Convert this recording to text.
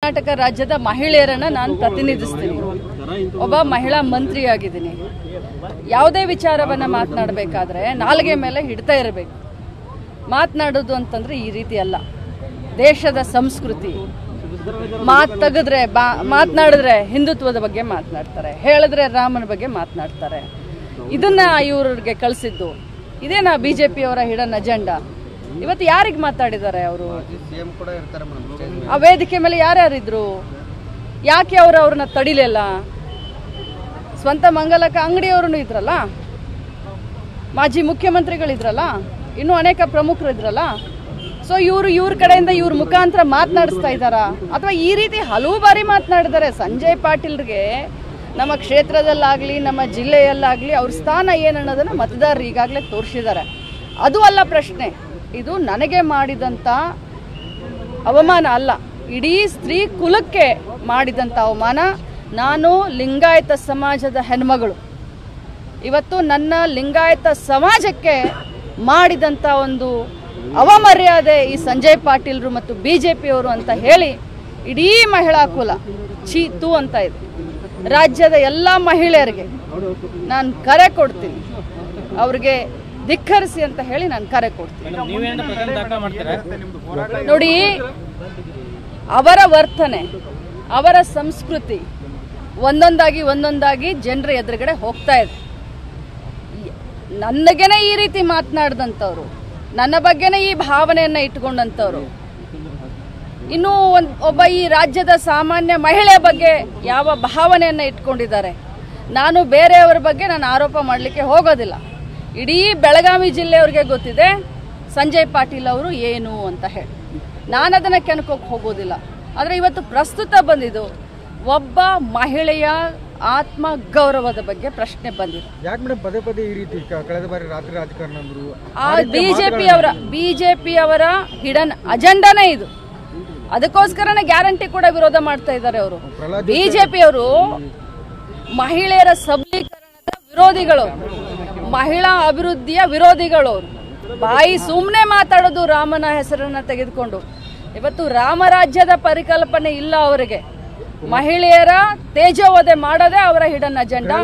ಕರ್ನಾಟಕ ರಾಜ್ಯದ ಮಹಿಳೆಯರನ್ನ ನಾನು ಪ್ರತಿನಿಧಿಸ್ತೀನಿ. ಒಬ್ಬ ಮಹಿಳಾ ಮಂತ್ರಿಯಾಗಿದ್ದೀನಿ. ಯಾವುದೇ ವಿಚಾರವನ್ನ ಮಾತನಾಡಬೇಕಾದ್ರೆ ನಾಲ್ಗೆ ಮೇಲೆ ಹಿಡ್ತಾ ಇರಬೇಕು. ಮಾತನಾಡೋದು ಅಂತಂದ್ರೆ ಈ ರೀತಿ ಅಲ್ಲ. ದೇಶದ ಸಂಸ್ಕೃತಿ. ಮಾತು ತೆಗೆದ್ರೆ ಮಾತನಾಡಿದ್ರೆ ಹಿಂದುತ್ವದ ಬಗ್ಗೆ ಮಾತನಾಡ್ತಾರೆ, ಹೇಳಿದ್ರೆ ರಾಮನ ಬಗ್ಗೆ ಮಾತನಾಡ್ತಾರೆ. ಇದನ್ನ ಇವ್ರಿಗೆ ಕಳಿಸಿದ್ದು ಇದೇನಾ ಬಿಜೆಪಿಯವರ ಹಿಡನ್ ಅಜೆಂಡಾ? ಇವತ್ತು ಯಾರಿಗೆ ಮಾತಾಡಿದ್ದಾರೆ ಅವರು? ಆ ವೇದಿಕೆ ಮೇಲೆ ಯಾರ್ಯಾರಿದ್ರು? ಯಾಕೆ ಅವ್ರನ್ನ ತಡಿಲಿಲ್ಲ? ಸ್ವಂತ ಮಂಗಲಕ ಅಂಗಡಿಯವರು ಇದ್ರಲ್ಲ, ಮಾಜಿ ಮುಖ್ಯಮಂತ್ರಿಗಳಿದ್ರಲ್ಲ, ಇನ್ನೂ ಅನೇಕ ಪ್ರಮುಖರು ಇದ್ರಲ್ಲ. ಸೊ ಇವ್ರ ಕಡೆಯಿಂದ ಇವ್ರ ಮುಖಾಂತರ ಮಾತನಾಡಿಸ್ತಾ ಇದ್ದಾರಾ ಅಥವಾ ಈ ರೀತಿ ಹಲವು ಬಾರಿ ಮಾತನಾಡಿದ್ದಾರೆ? ಸಂಜಯ್ ಪಾಟೀಲ್ಗೆ ನಮ್ಮ ಕ್ಷೇತ್ರದಲ್ಲಾಗಲಿ ನಮ್ಮ ಜಿಲ್ಲೆಯಲ್ಲಾಗಲಿ ಅವ್ರ ಸ್ಥಾನ ಏನನ್ನೋದನ್ನು ಮತದಾರರು ಈಗಾಗಲೇ ತೋರಿಸಿದ್ದಾರೆ. ಅದು ಅಲ್ಲ ಪ್ರಶ್ನೆ. ಇದು ನನಗೆ ಮಾಡಿದಂಥ ಅವಮಾನ ಅಲ್ಲ, ಇಡೀ ಸ್ತ್ರೀ ಕುಲಕ್ಕೆ ಮಾಡಿದಂಥ ಅವಮಾನ. ನಾನು ಲಿಂಗಾಯತ ಸಮಾಜದ ಹೆಣ್ಮಗಳು. ಇವತ್ತು ನನ್ನ ಲಿಂಗಾಯತ ಸಮಾಜಕ್ಕೆ ಮಾಡಿದಂಥ ಒಂದು ಅವಮರ್ಯಾದೆ ಈ ಸಂಜಯ್ ಪಾಟೀಲ್ರು ಮತ್ತು ಬಿಜೆಪಿಯವರು ಅಂತ ಹೇಳಿ ಇಡೀ ಮಹಿಳಾ ಕುಲ ಚೀತು ಅಂತ ಇದೆ. ರಾಜ್ಯದ ಎಲ್ಲ ಮಹಿಳೆಯರಿಗೆ ನಾನು ಕರೆ ಕೊಡ್ತೀನಿ, ಅವ್ರಿಗೆ ಧಿಕ್ಕರಿಸಿ ಅಂತ ಹೇಳಿ ನಾನು ಕರೆ ಕೊಡ್ತೀನಿ. ನೋಡಿ, ಅವರ ವರ್ತನೆ, ಅವರ ಸಂಸ್ಕೃತಿ ಒಂದೊಂದಾಗಿ ಜನರ ಎದುರುಗಡೆ ಹೋಗ್ತಾ ಇದೆ. ನನಗೇನೆ ಈ ರೀತಿ ಮಾತನಾಡಿದಂಥವ್ರು, ನನ್ನ ಬಗ್ಗೆನೇ ಈ ಭಾವನೆಯನ್ನ ಇಟ್ಕೊಂಡಂಥವ್ರು, ಇನ್ನು ಒಬ್ಬ ಈ ರಾಜ್ಯದ ಸಾಮಾನ್ಯ ಮಹಿಳೆಯ ಬಗ್ಗೆ ಯಾವ ಭಾವನೆಯನ್ನ ಇಟ್ಕೊಂಡಿದ್ದಾರೆ. ನಾನು ಬೇರೆಯವರ ಬಗ್ಗೆ ನಾನು ಆರೋಪ ಮಾಡಲಿಕ್ಕೆ ಹೋಗೋದಿಲ್ಲ. ಇಡೀ ಬೆಳಗಾವಿ ಜಿಲ್ಲೆಯವ್ರಿಗೆ ಗೊತ್ತಿದೆ ಸಂಜಯ್ ಪಾಟೀಲ್ ಅವರು ಏನು ಅಂತ ಹೇಳಿ. ನಾನು ಅದನ್ನು ಕೆಣಕೋಕೆ ಹೋಗೋದಿಲ್ಲ. ಆದರೆ ಇವತ್ತು ಪ್ರಸ್ತುತ ಬಂದಿದ್ದು ಒಬ್ಬ ಮಹಿಳೆಯ ಆತ್ಮ ಗೌರವದ ಬಗ್ಗೆ ಪ್ರಶ್ನೆ ಬಂದಿದೆ. ಯಾಕೆ ಮೇಡಮ್ ಪದೇ ಪದೇ ಈ ರೀತಿ ಕಳೆದ ಬಾರಿ ರಾತ್ರಿ ರಾಜಕಾರಣ ಅಂದ್ರು? ಬಿಜೆಪಿಯವರ ಹಿಡನ್ ಅಜೆಂಡಾನೇ ಇದು. ಅದಕ್ಕೋಸ್ಕರನೇ ಗ್ಯಾರಂಟಿ ಕೂಡ ವಿರೋಧ ಮಾಡ್ತಾ ಇದ್ದಾರೆ ಅವರು. ಬಿಜೆಪಿಯವರು ಮಹಿಳೆಯರ ಸಬಲೀಕರಣದ ವಿರೋಧಿಗಳು, ಮಹಿಳಾ ಅಭಿವೃದ್ಧಿಯ ವಿರೋಧಿಗಳು. ಬಾಯಿ ಸುಮ್ಮನೆ ಮಾತಾಡೋದು ರಾಮನ ಹೆಸರನ್ನ ತೆಗೆದುಕೊಂಡು. ಇವತ್ತು ರಾಮರಾಜ್ಯದ ಪರಿಕಲ್ಪನೆ ಇಲ್ಲ ಅವರಿಗೆ. ಮಹಿಳೆಯರ ತೇಜೋವಧೆ ಮಾಡೋದೇ ಅವರ ಹಿಡನ್ ಅಜೆಂಡಾ.